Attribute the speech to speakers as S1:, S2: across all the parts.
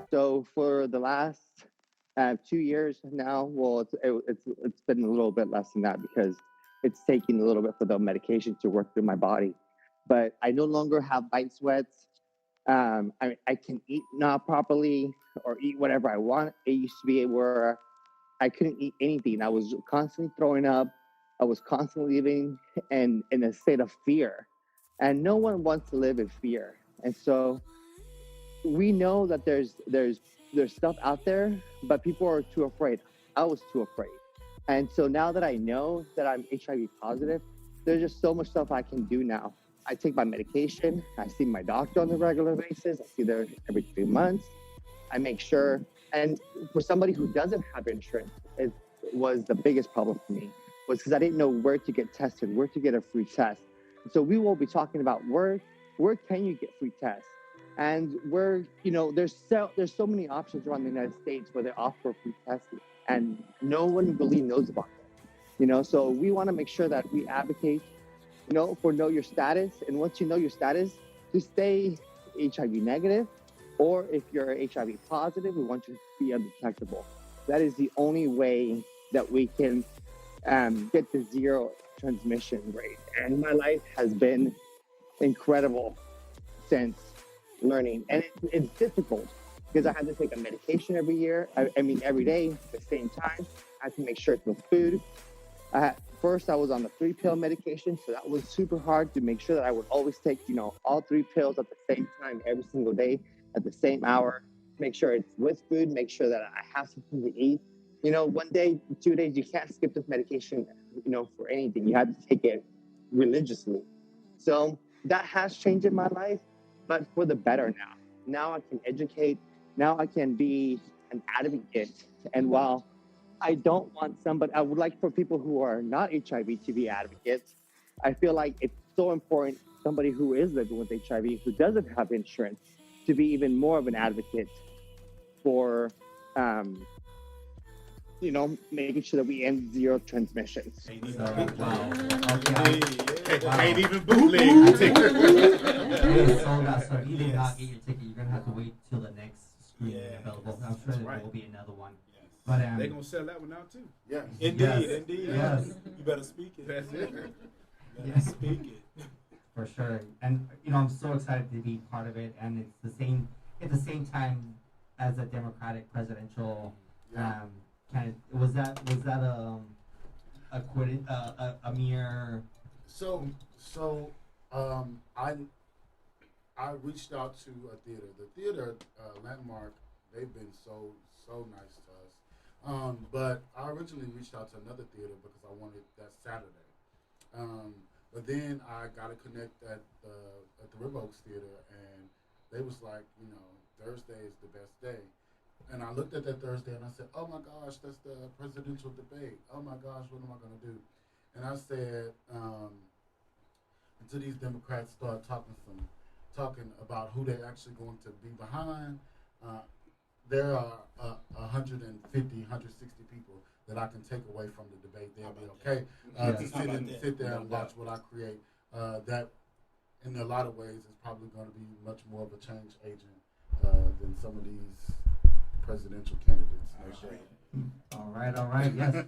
S1: So for the last 2 years now, well, it's been a little bit less than that because it's taking a little bit for the medication to work through my body. But I no longer have night sweats. I can eat not properly or eat whatever I want. It used to be where I couldn't eat anything. I was constantly throwing up. I was constantly living in a state of fear. And no one wants to live in fear. And so we know that there's stuff out there, but people are too afraid. I was too afraid. And so now that I know that I'm HIV positive, there's just so much stuff I can do now. I take my medication. I see my doctor on a regular basis. I see there every 3 months. I make sure. And for somebody who doesn't have insurance, it was the biggest problem for me was because I didn't know where to get tested, where to get a free test. So we will be talking about where can you get free tests, and where there's so many options around the United States where they offer free testing, and no one really knows about them. So we want to make sure that we advocate, for know your status, and once you know your status, to stay HIV negative, or if you're HIV positive, we want you to be undetectable. That is the only way that we can get the zero transmission rate. And my life has been incredible since learning. And it's difficult because I have to take a medication every year. I mean, every day at the same time. I have to make sure it's with food. First, I was on the 3-pill medication, so that was super hard to make sure that I would always take, all 3 pills at the same time every single day at the same hour. Make sure it's with food. Make sure that I have something to eat. 1 day, 2 days, you can't skip this medication, for anything. You have to take it religiously. So that has changed in my life, but for the better now. Now I can educate. Now I can be an advocate. And while I don't want somebody, I would like for people who are not HIV to be advocates. I feel like it's so important, somebody who is living with HIV, who doesn't have insurance, to be even more of an advocate for, making sure that we end zero transmissions.
S2: Wow.
S3: Ain't even bootleg.
S2: Hey, sold out. So if you did not get your ticket, you're gonna have to wait till the next screening available. I'm sure there will be another one.
S3: Yes.
S2: But
S3: they're gonna sell that one out too.
S4: Yes.
S3: Indeed.
S2: Yes.
S3: You better speak it. That's it. You better speak it.
S2: For sure. And I'm so excited to be part of it. And it's the same at the same time as a Democratic presidential candidate. Was that a mere?
S4: So I reached out to a theater. The theater, Landmark, they've been so nice to us. But I originally reached out to another theater because I wanted that Saturday. But then I got to connect at the River Oaks Theater, and they was like, Thursday is the best day. And I looked at that Thursday and I said, oh my gosh, that's the presidential debate. Oh my gosh, what am I going to do? And I said, until these Democrats start talking about who they're actually going to be behind, there are 150, 160 people that I can take away from the debate. They'll be okay to sit there and watch what I create. That, in a lot of ways, is probably going to be much more of a change agent than some of these presidential candidates.
S2: All right, yes.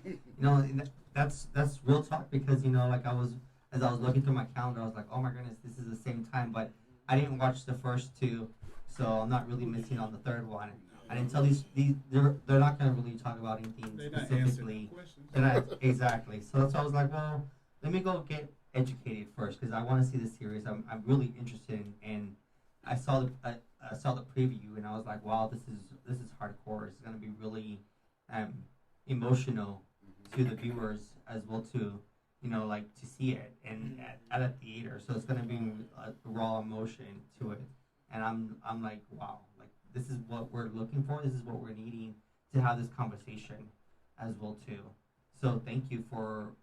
S2: That's real talk because as I was looking through my calendar, I was like, oh my goodness, this is the same time, but I didn't watch the first two, so I'm not really missing on the third one. And until these they're not going to really talk about anything specifically. They're not exactly. So that's why I was like, well, let me go get educated first because I want to see the series. I'm really interested in. I saw the preview and I was like, wow, this is hardcore. It's going to be really emotional to the viewers as well to to see it and at a theater. So it's going to be a raw emotion to it. And I'm like, wow, like this is what we're looking for. This is what we're needing to have this conversation as well too. So thank you for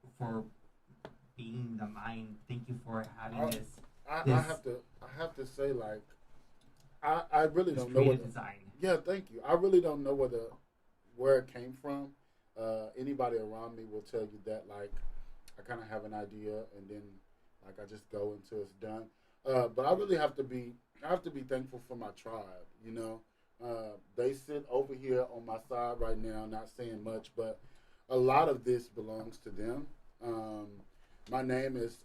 S2: being the mind. Thank you for having this.
S4: I have to say, like, I really don't know what
S2: design.
S4: Yeah, thank you. I really don't know where it came from. Anybody around me will tell you that, like, I kind of have an idea and then like I just go until it's done. But I really have to be thankful for my tribe. They sit over here on my side right now, not saying much, but a lot of this belongs to them. My name is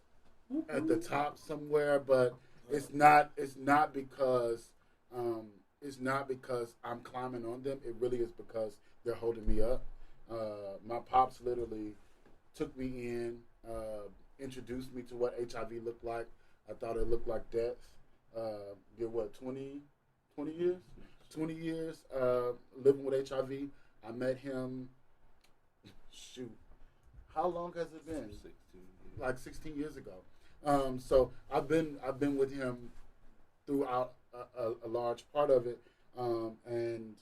S4: at the top somewhere, but it's not. It's not because. It's not because I'm climbing on them. It really is because they're holding me up. My pops literally took me in, introduced me to what HIV looked like. I thought it looked like death. Did what, 20 years? 20 years living with HIV. I met him, shoot, how long has it been?
S3: 16 years.
S4: Like 16 years ago. So I've been with him throughout a large part of it, and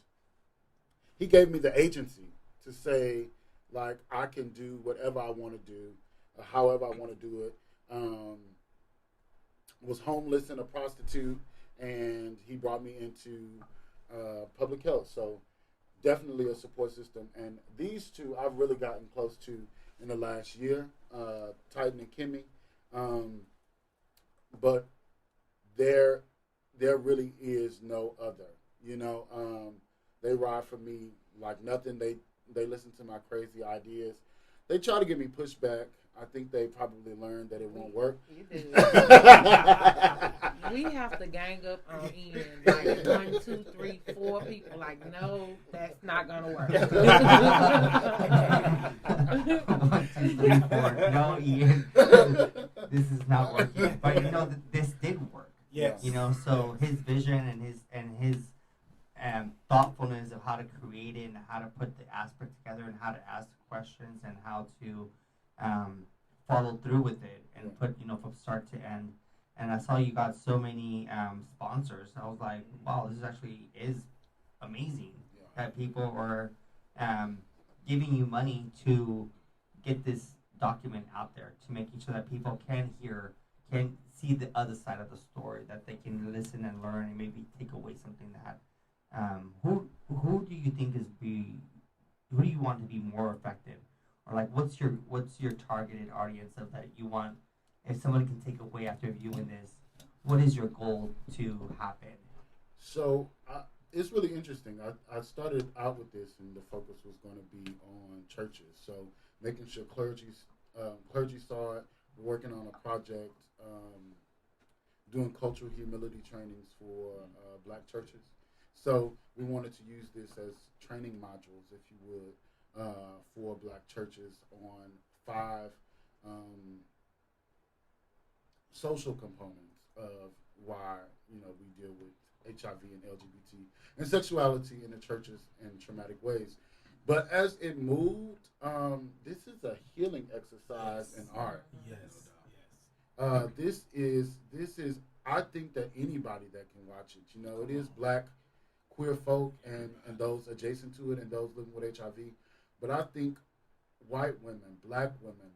S4: he gave me the agency to say, like, I can do whatever I want to do, however I want to do it. Was homeless and a prostitute, and he brought me into public health. So definitely a support system. And these two I've really gotten close to in the last year, Titan and Kimmy. But there really is no other. You know, they ride for me like nothing. They listen to my crazy ideas. They try to give me pushback. I think they probably learned that it won't work.
S5: You do. We have to gang up on Ian, like 1, 2, 3, 4 people. Like, no, that's not gonna work.
S2: 1, 2, 3, 4. No, Ian, this is not working. But you know, this did work.
S3: Yes.
S2: You know, so his vision and his thoughtfulness of how to create it and how to put the aspect together and how to ask questions and how to follow through with it and put, you know, from start to end. And I saw you got so many sponsors. I was like, wow, this actually is amazing that people are giving you money to get this document out there, to making sure that people can see the other side of the story, that they can listen and learn and maybe take away something that who do you think who do you want to be more effective, or like what's your targeted audience of that you want, if someone can take away after viewing this, what is your goal to happen?
S4: So it's really interesting. I started out with this, and the focus was going to be on churches. So making sure clergy saw it, working on a project, doing cultural humility trainings for black churches. So we wanted to use this as training modules, if you would, for black churches on 5 social components of why, you know, we deal with HIV and LGBT and sexuality in the churches in traumatic ways. But as it moved, this is a healing exercise in art.
S3: Yes.
S4: This is. I think that anybody that can watch it, you know, it is black, queer folk, and those adjacent to it, and those living with HIV. But I think white women, black women,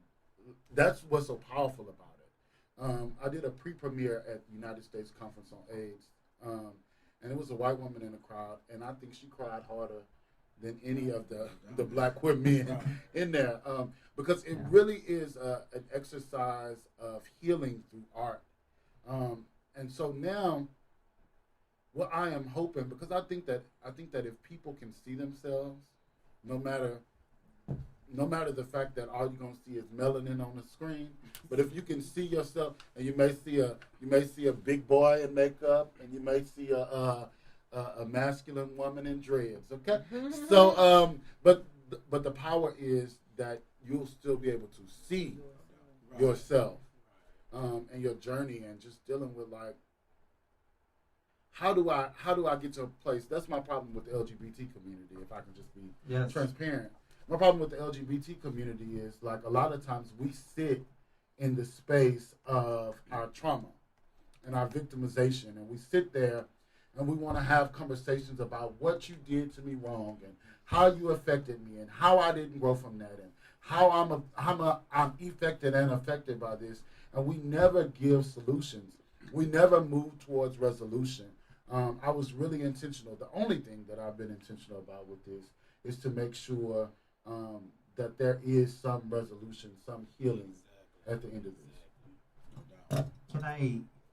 S4: that's what's so powerful about it. I did a pre-premiere at the United States Conference on AIDS, and it was a white woman in the crowd, and I think she cried harder than any of the black queer men in there, because it really is an exercise of healing through art. And so now, what I am hoping, because I think that if people can see themselves, no matter the fact that all you're gonna see is melanin on the screen, but if you can see yourself, and you may see a big boy in makeup, and you may see a masculine woman in dreads. Okay, so but the power is that you'll still be able to see yourself and your journey, and just dealing with, like, how do I get to a place? That's my problem with the LGBT community, if I can just be transparent. My problem with the LGBT community is, like, a lot of times we sit in the space of our trauma and our victimization, and we sit there and we want to have conversations about what you did to me wrong and how you affected me and how I didn't grow from that and how I'm affected and affected by this, and we never give solutions. We never move towards resolution. I was really intentional. The only thing that I've been intentional about with this is to make sure that there is some resolution, some healing at the end of this.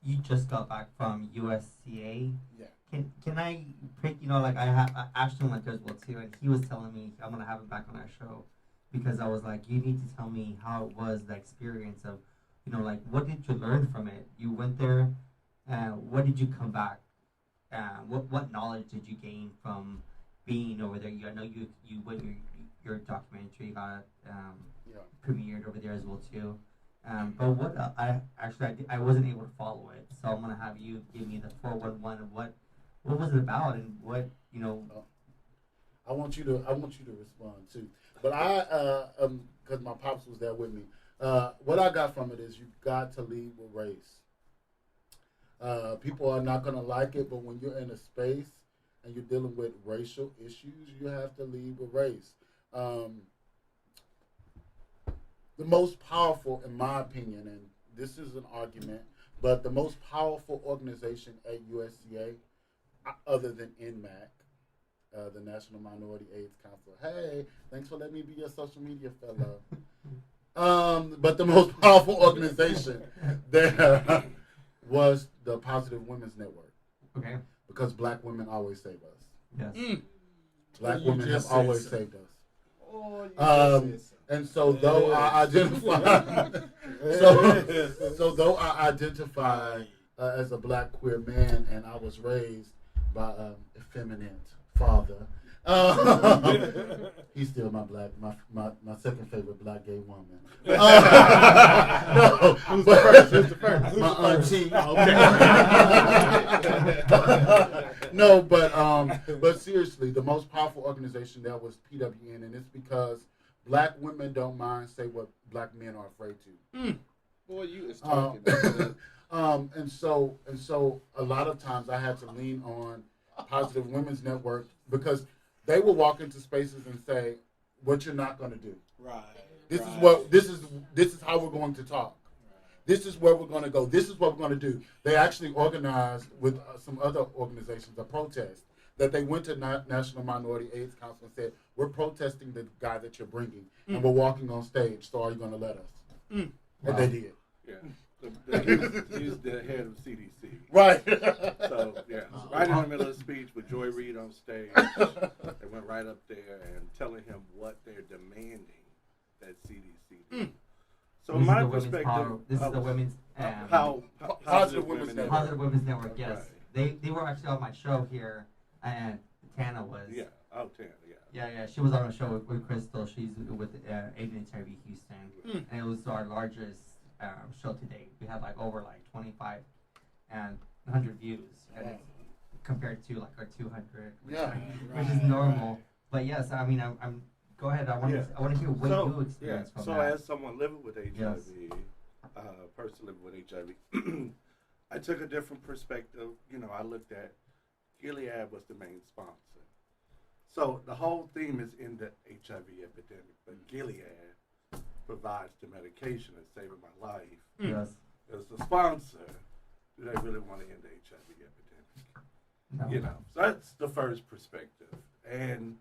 S2: You just got back from USCA.
S4: Yeah.
S2: can I pick? Like I Ashton went there as well too, and he was telling me I'm gonna have him back on our show because I was like, you need to tell me how it was the experience of, like what did you learn from it? You went there, what did you come back? What knowledge did you gain from being over there? I know you when your documentary got premiered over there as well too. But what I wasn't able to follow it, so I'm gonna have you give me the 411 of what was it about and what
S4: I want you to respond too. But because my pops was there with me. What I got from it is you got to lead with race. People are not gonna like it, but when you're in a space and you're dealing with racial issues, you have to lead with race. The most powerful, in my opinion, and this is an argument, but the most powerful organization at USCA, other than NMAC, the National Minority AIDS Council. Hey, thanks for letting me be your social media fellow. But the most powerful organization there was the Positive Women's Network.
S2: Okay.
S4: Because black women always save us.
S2: Yes.
S4: Black women have always saved us.
S3: Oh,
S4: and so though I identify, as a black queer man, and I was raised by an effeminate father. He's still my second favorite black gay woman. No, who's the first? My auntie. Okay. No, but seriously, the most powerful organization there was PWN, and it's because black women don't mind say what black men are afraid to.
S3: Boy, you is talking.
S4: And so a lot of times I had to lean on Positive Women's Network because they will walk into spaces and say, "What you're not going to do.
S3: Right.
S4: This is how we're going to talk. This is where we're going to go. This is what we're going to do." They actually organized with some other organizations a protest that they went to National Minority AIDS Council and said, "We're protesting the guy that you're bringing, and we're walking on stage. So are you going to let us?" And they did.
S3: Yeah. He's the head of CDC.
S4: Right.
S3: So, yeah, right in the middle of the speech with Joy Reid on stage, they went right up there and telling him what they're demanding that CDC do. So,
S2: this
S3: my perspective,
S2: this is the women's
S4: Positive Women's Network.
S2: Positive Women's Network. Yes,
S3: Right.
S2: they were actually on my show here, and Tana was.
S3: Yeah. Oh, Tana. Yeah.
S2: Yeah. She was on a show with Crystal. She's with AIDS and HIV Houston, and it was our largest show to date. We had over 25 and 100 views, and it's compared to our 200, which is normal. But yes, I mean, I'm go ahead. I want to hear what you experienced from that.
S3: So as someone living with HIV,
S2: Yes.
S3: person living with HIV, I took a different perspective. I looked at Gilead was the main sponsor. So the whole theme is in the HIV epidemic, but Gilead provides the medication that's saving my life.
S2: Yes.
S3: As the sponsor, do they really want to end the HIV epidemic?
S2: No.
S3: So that's the first perspective. And,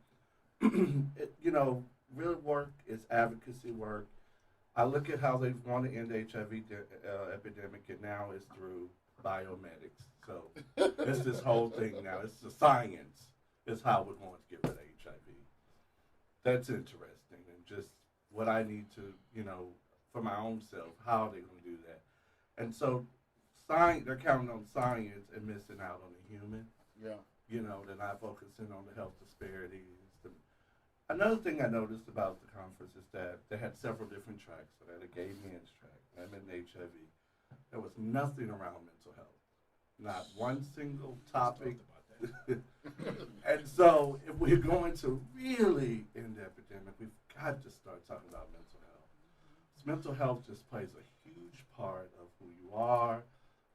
S3: real work is advocacy work. I look at how they want to end the HIV epidemic, and now it's through biomedics. So it's this whole thing now. It's the science is how we're going to get rid of HIV. That's interesting, and just what I need to, for my own self, how they're going to do that. And so they're counting on science and missing out on the human.
S4: Yeah.
S3: They're not focusing on the health disparities. Another thing I noticed about the conference is that they had several different tracks. So they had a gay men's track, women HIV. There was nothing around mental health. Not one single topic. And so if we're going to really end the epidemic, we've got to start talking about mental health. Mental health just plays a huge part of who you are,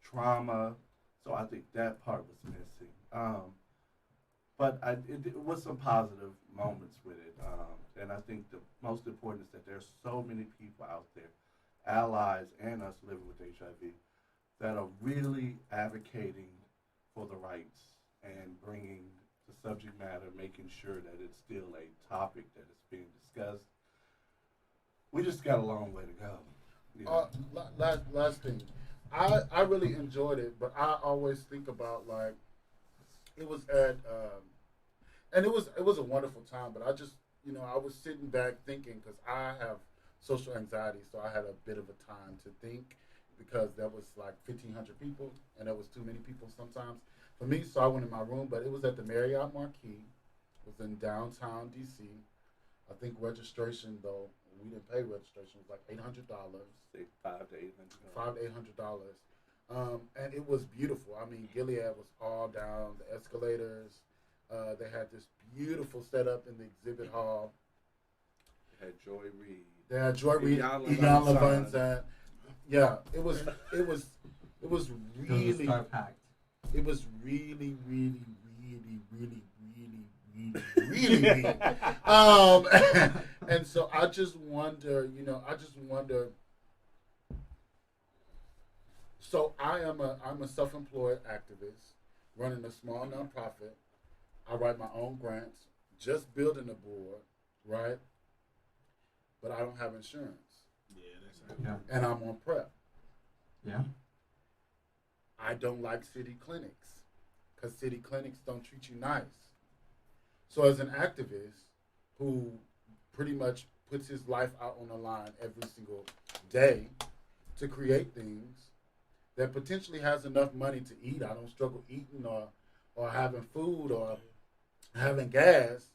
S3: trauma. So I think that part was missing. But it was some positive moments with it. And I think the most important is that there's so many people out there, allies and us living with HIV, that are really advocating for the rights and bringing the subject matter, making sure that it's still a topic that is being discussed. We just got a long way to go.
S4: Last thing. I really enjoyed it, but I always think about it was at and it was a wonderful time. But I just I was sitting back thinking because I have social anxiety, so I had a bit of a time to think because there was like 1,500 people and there was too many people sometimes for me. So I went in my room, but it was at the Marriott Marquis. It was in downtown DC. I think registration though we didn't pay registration. It was like $800. $500 to $800. And it was beautiful. I mean, Gilead was all down the escalators. They had this beautiful setup in the exhibit hall.
S3: They had Joy Reid.
S4: They had Joy Reid,
S3: Ian
S4: Levine. Yeah, it was really,
S2: Star packed.
S4: it was really, really, really, really, really, really, really big. And so I just wonder, So I'm a self-employed activist running a small nonprofit. I write my own grants, just building a board, right? But I don't have insurance.
S2: Yeah.
S4: And I'm on PrEP.
S2: Yeah.
S4: I don't like city clinics because city clinics don't treat you nice. So as an activist who pretty much puts his life out on the line every single day to create things that potentially has enough money to eat. I don't struggle eating or having food or having gas,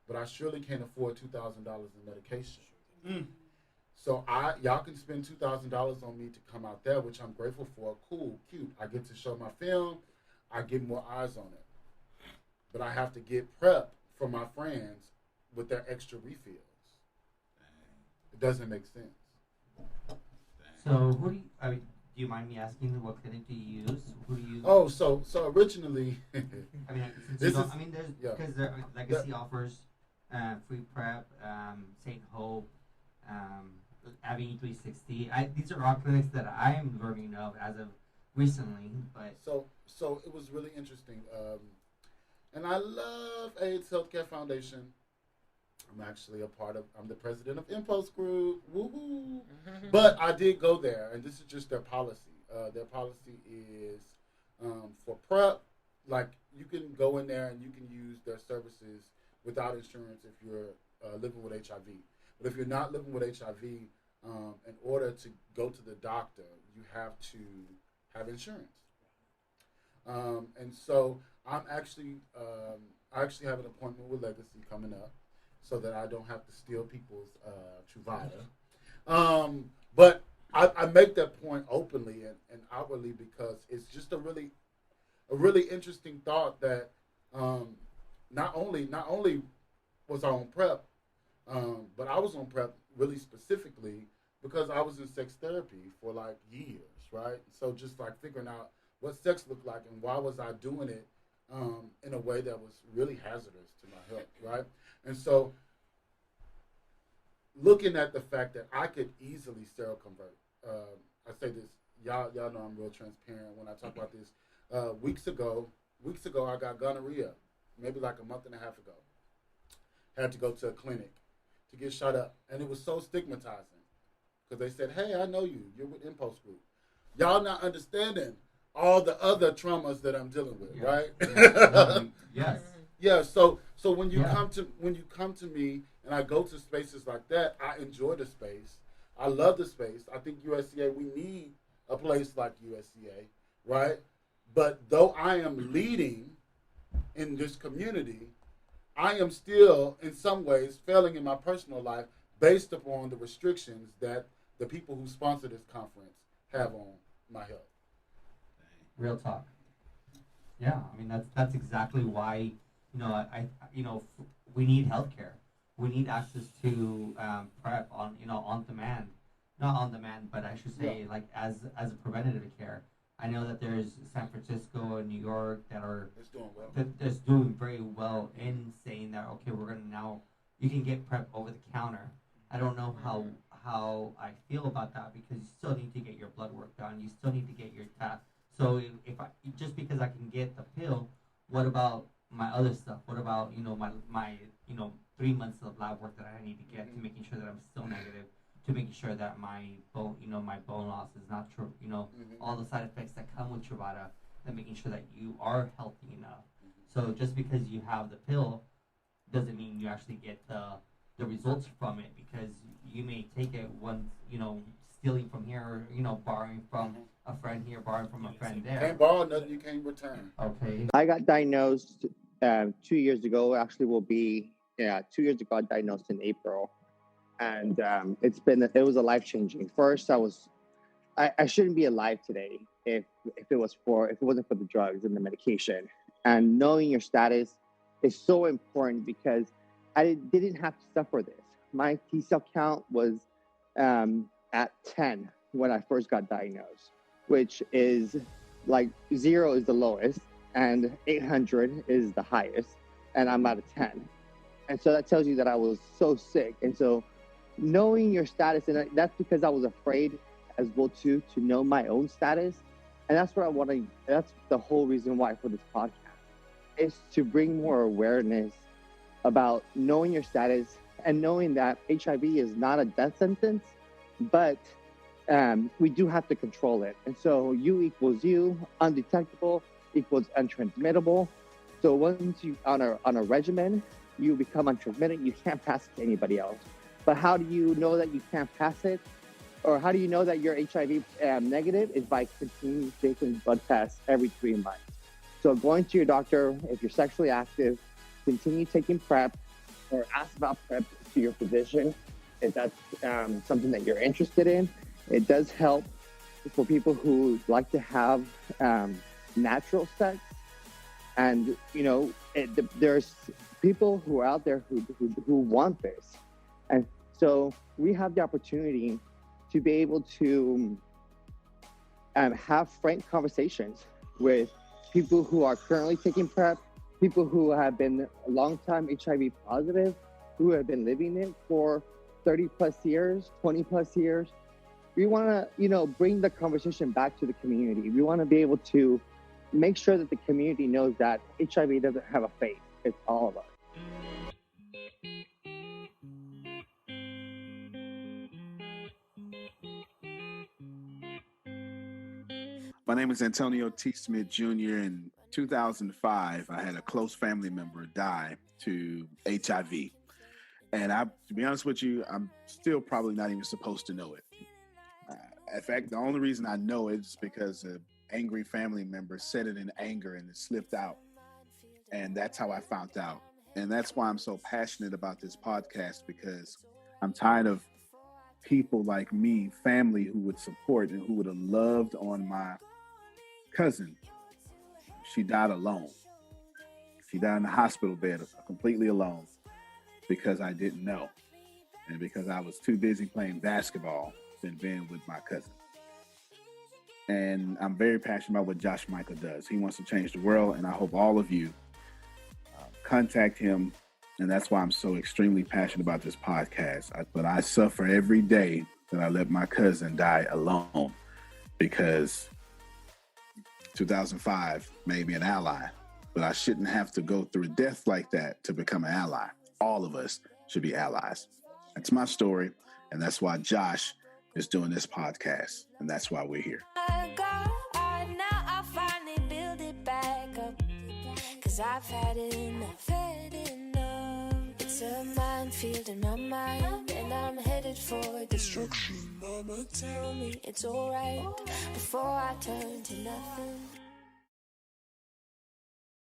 S4: but I surely can't afford $2,000 in medication. So y'all can spend $2,000 on me to come out there, which I'm grateful for. Cool, cute. I get to show my film. I get more eyes on it. But I have to get PrEP for my friends with their extra refills. It doesn't make sense.
S2: So who do you? Do you mind me asking what clinic do you use? Who do you?
S4: Oh, so originally,
S2: I mean, since
S4: this
S2: you don't,
S4: is-
S2: I mean, there's
S4: yeah.
S2: because Legacy offers free PrEP, St. Hope, Avenue 360. These are all clinics that I am learning of as of recently, but
S4: so it was really interesting. And I love AIDS Healthcare Foundation. I'm the president of Impulse Group. Woohoo! But I did go there, and this is just their policy. Their policy is for PrEP, like you can go in there and you can use their services without insurance if you're living with HIV. But if you're not living with HIV, in order to go to the doctor, you have to have insurance. And so I actually have an appointment with Legacy coming up, so that I don't have to steal people's Truvada. But I make that point openly and outwardly because it's just a really interesting thought that not only was I on PrEP, but I was on PrEP really specifically because I was in sex therapy for like years, right? So just like figuring out what sex looked like and why was I doing it in a way that was really hazardous to my health, right? And so looking at the fact that I could easily seroconvert, I say this, y'all know I'm real transparent when I talk about this. Weeks ago, I got gonorrhea, maybe like a month and a half ago. Had to go to a clinic to get shot up, and it was so stigmatizing because they said, "Hey, I know you. You're with Impulse Group." Y'all not understanding all the other traumas that I'm dealing with, right?
S2: yes.
S4: Yeah. So when you
S2: Yeah.
S4: come to me and I go to spaces like that, I enjoy the space. I love the space. I think USCA, we need a place like USCA, right? But though I am leading in this community, I am still, in some ways, failing in my personal life based upon the restrictions that the people who sponsor this conference have on my health.
S2: Real talk. Yeah, I mean that's exactly why we need healthcare. We need access to PrEP on demand, not on demand, but I should say like as a preventative care. I know that there's San Francisco and New York that are
S4: It's doing well.
S2: that's doing very well in saying that okay, we're gonna now you can get PrEP over the counter. I don't know how I feel about that because you still need to get your blood work done. You still need to get your test. So if I just because I can get the pill, what about my other stuff? What about my 3 months of lab work that I need to get to making sure that I'm still negative, to making sure that my bone loss is not true. All the side effects that come with Truvada, and making sure that you are healthy enough. So just because you have the pill doesn't mean you actually get the results from it, because you may take it once, stealing from here, or borrowing from a friend here, borrowing from a friend there.
S4: Can't borrow nothing you can't return.
S2: Okay.
S1: I got diagnosed 2 years ago. Actually, will be 2 years ago. I got diagnosed in April, and it was a life changing. First, I shouldn't be alive today if it wasn't for the drugs and the medication. And knowing your status is so important, because I didn't have to suffer this. My T cell count was at 10 when I first got diagnosed, which is like 0 is the lowest and 800 is the highest, and I'm at a 10. And so that tells you that I was so sick. And so knowing your status, and that's because I was afraid as well to know my own status. And that's what I want to, that's the whole reason why for this podcast, is to bring more awareness about knowing your status and knowing that HIV is not a death sentence, but we do have to control it. And so U equals U, undetectable equals untransmittable. So once you on a regimen, you become untransmitted, you can't pass it to anybody else. But how do you know that you can't pass it? Or how do you know that you're HIV negative? Is by continuing taking blood tests every 3 months. So going to your doctor, if you're sexually active, continue taking PrEP, or ask about PrEP to your physician if that's something that you're interested in. It does help for people who like to have natural sex. And, there's people who are out there who want this. And so we have the opportunity to be able to have frank conversations with people who are currently taking PrEP, people who have been long-time HIV positive, who have been living it for 30 plus years, 20 plus years. We want to, bring the conversation back to the community. We want to be able to make sure that the community knows that HIV doesn't have a face. It's all of us.
S6: My name is Antonio T. Smith Jr. In 2005, I had a close family member die to HIV. And to be honest with you, I'm still probably not even supposed to know it. In fact, the only reason I know it is because an angry family member said it in anger and it slipped out. And that's how I found out. And that's why I'm so passionate about this podcast, because I'm tired of people like me, family who would support and who would have loved on my cousin. She died alone. She died in the hospital bed, completely alone, because I didn't know. And because I was too busy playing basketball than being with my cousin. And I'm very passionate about what Josh Mica does. He wants to change the world, and I hope all of you contact him. And that's why I'm so extremely passionate about this podcast. But I suffer every day that I let my cousin die alone, because 2005 made me an ally, but I shouldn't have to go through a death like that to become an ally. All of us should be allies. That's my story, and that's why Josh is doing this podcast, and that's why we're here. I've had enough. It's a minefield in my mind, and I'm headed for destruction. Mama, tell me it's alright before I turn to nothing.